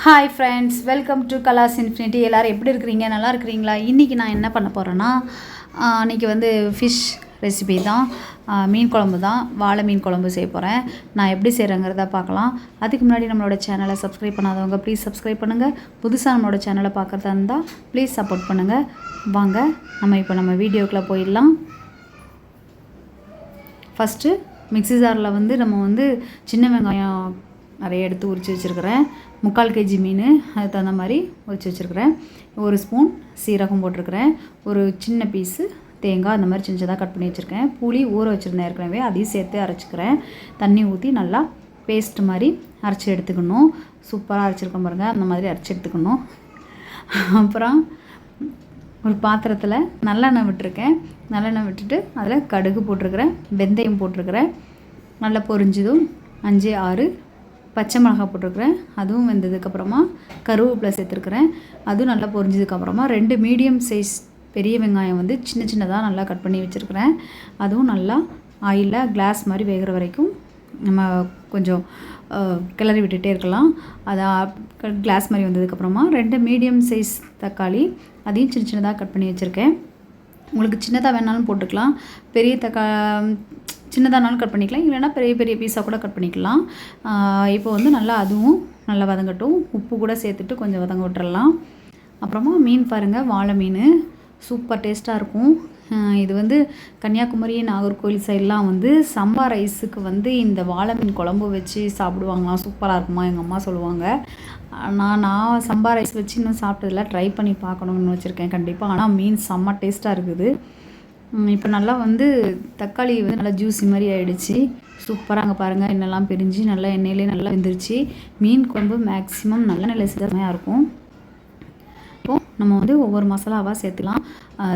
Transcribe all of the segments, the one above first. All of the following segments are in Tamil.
Hi friends, welcome to Kalas infinity. எல்லோரும் எப்படி இருக்கிறீங்க? நல்லா இருக்கிறீங்களா? இன்றைக்கி நான் என்ன பண்ண போகிறேன்னா, இன்றைக்கி வந்து ஃபிஷ் ரெசிபி தான், மீன் குழம்பு தான், வாழை மீன் குழம்பு செய்ய போகிறேன். நான் எப்படி செய்கிறேங்கிறத பார்க்கலாம். அதுக்கு முன்னாடி நம்மளோட சேனலை சப்ஸ்கிரைப் பண்ணாதவங்க ப்ளீஸ் சப்ஸ்கிரைப் பண்ணுங்கள். புதுசாக நம்மளோட சேனலை பார்க்குறதா இருந்தால் ப்ளீஸ் சப்போர்ட் பண்ணுங்கள். வாங்க நம்ம வீடியோக்குள்ளே போயிடலாம். ஃபஸ்ட்டு மிக்ஸி ஜாரில் நம்ம சின்ன வெங்காயம் நிறைய எடுத்து உரித்து வச்சுருக்கிறேன். 3/4 kg மீன், அதுக்கு தகுந்த மாதிரி உரித்து வச்சுருக்கிறேன். 1 ஸ்பூன் சீரகம் போட்டிருக்கிறேன். ஒரு சின்ன பீஸு தேங்காய் அந்த மாதிரி சின்னதாக கட் பண்ணி வச்சுருக்கேன். புளி ஊற வச்சுருந்தேன் ஏற்கனவே, அதையும் சேர்த்து அரைச்சிக்கிறேன். தண்ணி ஊற்றி நல்லா பேஸ்ட் மாதிரி அரைச்சி எடுத்துக்கணும். சூப்பராக அரைச்சிருக்கேன் பாருங்கள், அந்த மாதிரி அரைச்சி எடுத்துக்கணும். அப்புறம் ஒரு பாத்திரத்தில் நல்லெண்ணெய் விட்டுருக்கேன். நல்லெண்ணெய் விட்டுட்டு அதில் கடுகு போட்டிருக்கிறேன், வெந்தயம் போட்டிருக்கிறேன். நல்லா பொரிஞ்சதும் 5-6 பச்சை மிளகாய் போட்டிருக்கிறேன். அதுவும் வெந்ததுக்கப்புறமா கருவேப்பிலை சேர்த்துருக்குறேன். அதுவும் நல்லா பொரிஞ்சதுக்கப்புறமா 2 மீடியம் சைஸ் பெரிய வெங்காயம் சின்ன சின்னதாக நல்லா கட் பண்ணி வச்சுருக்கிறேன். அதுவும் நல்லா ஆயிலில் கிளாஸ் மாதிரி வேகிற வரைக்கும் நம்ம கொஞ்சம் கிளறி விட்டுகிட்டே இருக்கலாம். அது கிளாஸ் மாதிரி வந்ததுக்கப்புறமா 2 மீடியம் சைஸ் தக்காளி, அதையும் சின்ன சின்னதாக கட் பண்ணி வச்சுருக்கேன். உங்களுக்கு சின்னதாக வேணாலும் போட்டுக்கலாம், பெரிய சின்னதானாலும் கட் பண்ணிக்கலாம், இல்லைனா பெரிய பெரிய பீஸாக கூட கட் பண்ணிக்கலாம். இப்போ நல்லா அதுவும் நல்லா வதங்கட்டும். உப்பு கூட சேர்த்துட்டு கொஞ்சம் வதங்க விட்டுறலாம். அப்புறமா மீன் பாருங்கள், வாழை மீன் சூப்பர் டேஸ்ட்டாக இருக்கும். இது கன்னியாகுமரி, நாகர்கோவில் சைட்லாம் சம்பா ரைஸுக்கு இந்த வாழை மீன் குழம்பு வச்சு சாப்பிடுவாங்களாம். சூப்பராக இருக்குமா எங்கள் அம்மா சொல்லுவாங்க. நான் சம்பா ரைஸ் வச்சு இன்னும் சாப்பிட்டதில்ல, ட்ரை பண்ணி பார்க்கணுன்னு வச்சுருக்கேன் கண்டிப்பாக. ஆனால் மீன் செம்ம டேஸ்ட்டாக இருக்குது. இப்போ நல்லா தக்காளி நல்லா ஜூஸி மாதிரி ஆகிடுச்சு. சூப்பராக அங்கே பாருங்கள், எண்ணெய்லாம் பிரிஞ்சு நல்லா எண்ணெயிலே நல்லா வெந்துருச்சு. மீன் குழம்பு மேக்ஸிமம் நல்ல நிலை சிதமையாக இருக்கும். இப்போது நம்ம ஒவ்வொரு மசாலாவாக சேர்த்துக்கலாம்.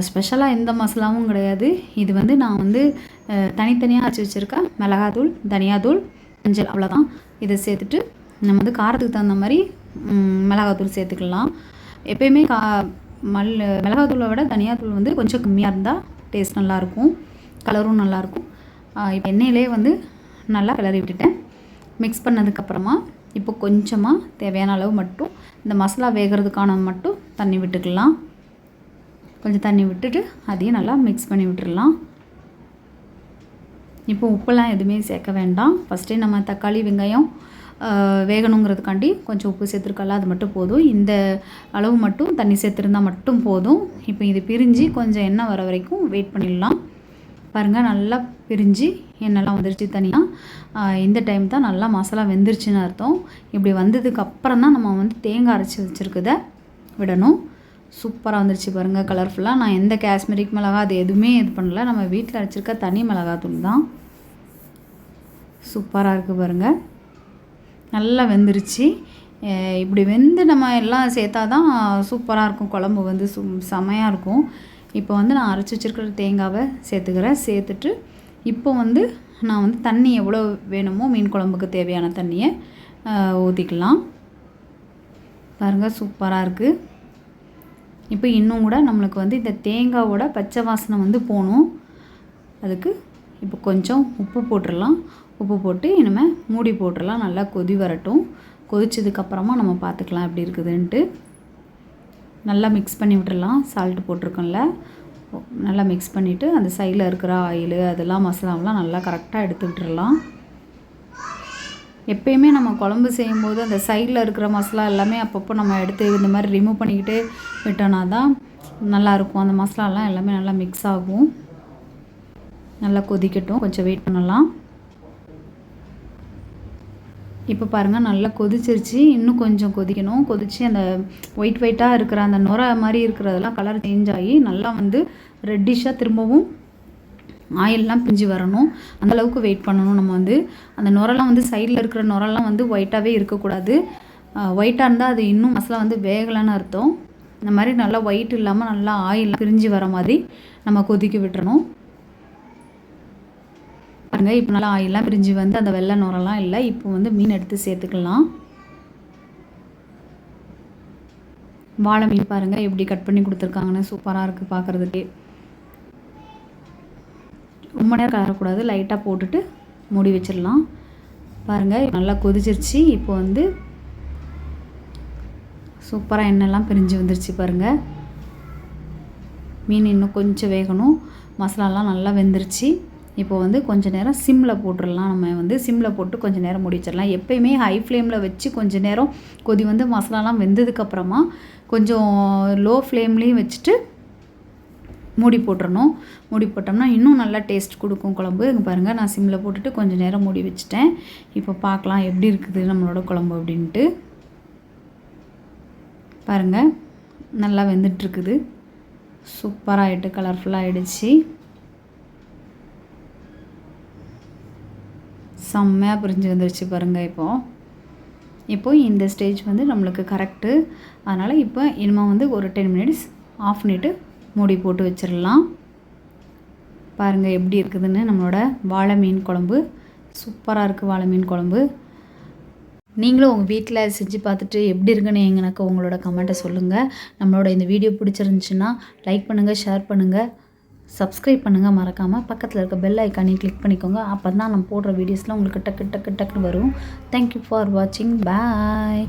ஸ்பெஷலாக எந்த மசாலாவும் கிடையாது. இது நான் தனித்தனியாக அரைச்சி வச்சுருக்கேன். மிளகாத்தூள், தனியாத்தூள், மஞ்சள், அவ்வளோதான். இதை சேர்த்துட்டு நம்ம காரத்துக்கு தகுந்த மாதிரி மிளகாத்தூள் சேர்த்துக்கலாம். எப்போயுமே மிளகாத்தூளை விட தனியாத்தூள் கொஞ்சம் கம்மியாக இருந்தால் டேஸ்ட் நல்லாயிருக்கும், கலரும் நல்லாயிருக்கும். இப்போ எண்ணெயிலே நல்லா கிளறி விட்டுட்டேன். மிக்ஸ் பண்ணதுக்கப்புறமா இப்போ கொஞ்சமாக தேவையான அளவு மட்டும் இந்த மசாலா வேகிறதுக்கான மட்டும் தண்ணி விட்டுக்கலாம். கொஞ்சம் தண்ணி விட்டுட்டு அதையும் நல்லா மிக்ஸ் பண்ணி விட்டுடலாம். இப்போ உப்பெல்லாம் எதுவுமே சேர்க்க வேண்டாம். ஃபஸ்ட்டே நம்ம தக்காளி வெங்காயம் வேகணுங்கிறதுக்காண்டி கொஞ்சம் உப்பு சேர்த்துருக்கலாம், அது மட்டும் போதும். இந்த அளவு மட்டும் தண்ணி சேர்த்துருந்தால் மட்டும் போதும். இப்போ இது பிரிஞ்சு கொஞ்சம் எண்ணெய் வர வரைக்கும் வெயிட் பண்ணிடலாம். பாருங்கள், நல்லா பிரிஞ்சு எண்ணெய்லாம் வந்துருச்சு தனியாக. இந்த டைம் தான் நல்லா மசாலா வெந்துருச்சுன்னு அர்த்தம். இப்படி வந்ததுக்கு அப்புறம் தான் நம்ம தேங்காய் அரைச்சி வச்சுருக்கதை விடணும். சூப்பராக வந்துருச்சு பாருங்கள், கலர்ஃபுல்லாக. நான் எந்த காஷ்மீரிக் மிளகா அது எதுவுமே இது பண்ணல, நம்ம வீட்டில் அரைச்சிருக்க தனி மிளகாத்தூள் தான். சூப்பராக இருக்குது பாருங்கள், நல்லா வெந்துருச்சு. இப்படி நம்ம எல்லாம் சேர்த்தா தான் சூப்பராக இருக்கும் குழம்பு, செமையாக இருக்கும். இப்போ நான் அரைச்சி வச்சுருக்கிற தேங்காவை சேர்த்துக்கிறேன். சேர்த்துட்டு இப்போ நான் தண்ணி எவ்வளோ வேணுமோ மீன் குழம்புக்கு தேவையான தண்ணியை ஊற்றிக்கலாம். பாருங்கள், சூப்பராக இருக்குது. இப்போ இன்னும் கூட நம்மளுக்கு இந்த தேங்காவோட பச்சை வாசனை போகணும். அதுக்கு இப்போ கொஞ்சம் உப்பு போட்டுடலாம். உப்பு போட்டு இனிமேல் மூடி போட்டுடலாம். நல்லா கொதி வரட்டும். கொதிச்சதுக்கப்புறமா நம்ம பார்த்துக்கலாம் எப்படி இருக்குதுன்ட்டு. நல்லா மிக்ஸ் பண்ணி விட்டுடலாம். சால்ட்டு போட்டிருக்கோம்ல, நல்லா மிக்ஸ் பண்ணிவிட்டு அந்த சைடில் இருக்கிற ஆயில் அதெல்லாம் மசாலாவெலாம் நல்லா கரெக்டாக எடுத்து விட்டுடலாம். எப்பயுமே நம்ம குழம்பு செய்யும்போது அந்த சைடில் இருக்கிற மசாலா எல்லாமே அப்பப்போ நம்ம எடுத்து இந்த மாதிரி ரிமூவ் பண்ணிக்கிட்டு விட்டோன்னா தான் நல்லாயிருக்கும். அந்த மசாலாலாம் எல்லாமே நல்லா மிக்ஸ் ஆகும். நல்லா கொதிக்கட்டும், கொஞ்சம் வெயிட் பண்ணலாம். இப்போ பாருங்கள், நல்லா கொதிச்சிருச்சு. இன்னும் கொஞ்சம் கொதிக்கணும். கொதித்து அந்த ஒயிட்டாக இருக்கிற அந்த நுரை மாதிரி இருக்கிறதெல்லாம் கலர் சேஞ்ச் ஆகி நல்லா ரெட்டிஷாக திரும்பவும் ஆயிலெலாம் பிஞ்சு வரணும். அந்தளவுக்கு வெயிட் பண்ணணும். நம்ம அந்த நுரெல்லாம் சைடில் இருக்கிற நுரெல்லாம் ஒயிட்டாகவே இருக்கக்கூடாது. ஒயிட்டாக இருந்தால் அது இன்னும் மசாலா வேகலைன்னு அர்த்தம். இந்த மாதிரி நல்லா ஒயிட் இல்லாமல் நல்லா ஆயில் பிரிஞ்சு வர மாதிரி நம்ம கொதிக்க விட்டுறணும். பாருங்கள், இப்போ நல்லா ஆயிலெலாம் பிரிஞ்சு அந்த வெள்ளை நுரெல்லாம் இல்லை. இப்போ மீன் எடுத்து சேர்த்துக்கலாம். வாழை மீன் பாருங்கள் எப்படி கட் பண்ணி கொடுத்துருக்காங்கன்னு, சூப்பராக இருக்குது பார்க்குறதுக்கே. ரொம்ப நேரம் கலரக்கூடாது, லைட்டாக போட்டுட்டு மூடி வச்சிடலாம். பாருங்கள், நல்லா கொதிச்சிருச்சு. இப்போ சூப்பராக எண்ணெய்லாம் பிரிஞ்சு வந்துருச்சு பாருங்கள். மீன் இன்னும் கொஞ்சம் வேகணும். மசாலாலாம் நல்லா வெந்துருச்சு. இப்போ வந்து கொஞ்சம் நேரம் சிம்மில் போட்டுடலாம். நம்ம வந்து சிம்மில் போட்டு கொஞ்சம் நேரம் மூடி வச்சிடலாம். எப்போயுமே ஹை ஃப்ளேமில் வச்சு கொஞ்சம் நேரம் கொதி வந்து மசாலாலாம் வெந்ததுக்கப்புறமா கொஞ்சம் லோ ஃப்ளேம்லேயும் வச்சுட்டு மூடி போட்டுறணும். மூடி போட்டோம்னா இன்னும் நல்லா டேஸ்ட் கொடுக்கும் குழம்பு. இங்கே பாருங்கள், நான் சிம்மில் போட்டுட்டு கொஞ்சம் நேரம் மூடி வச்சுட்டேன். இப்போ பார்க்கலாம் எப்படி இருக்குது நம்மளோட குழம்பு அப்படின்ட்டு. பாருங்கள், நல்லா வெந்துட்டுருக்குது. சூப்பராக ஆகிட்டு, கலர்ஃபுல்லாக ஆகிடுச்சு. செம்மையாக பிரிஞ்சு வந்துருச்சு பாருங்கள். இப்போது இந்த ஸ்டேஜ் வந்து நம்மளுக்கு கரெக்டு. அதனால் இப்போ இனிமேல் வந்து ஒரு 10 மினிட்ஸ் ஆஃப் பண்ணிவிட்டு மூடி போட்டு வச்சிடலாம். பாருங்கள் எப்படி இருக்குதுன்னு நம்மளோட வாழை மீன் குழம்பு. சூப்பராக இருக்குது வாழை மீன் குழம்பு. நீங்களும் உங்கள் வீட்டில் செஞ்சு பார்த்துட்டு எப்படி இருக்குன்னு எனக்கு உங்களோட கமெண்ட்டை சொல்லுங்கள். நம்மளோட இந்த வீடியோ பிடிச்சிருந்துச்சுன்னா லைக் பண்ணுங்கள், ஷேர் பண்ணுங்கள், சப்ஸ்கிரைப் பண்ணுங்கள். மறக்காமல் பக்கத்தில் இருக்க பெல் ஐக்கானையும் கிளிக் பண்ணிக்கோங்க. அப்போ தான் நம்ம போடுற வீடியோஸ்லாம் உங்களுக்கு டக்கு டக்கு டக்குன்னு வரும். தேங்க்யூ ஃபார் வாட்சிங். பாய்.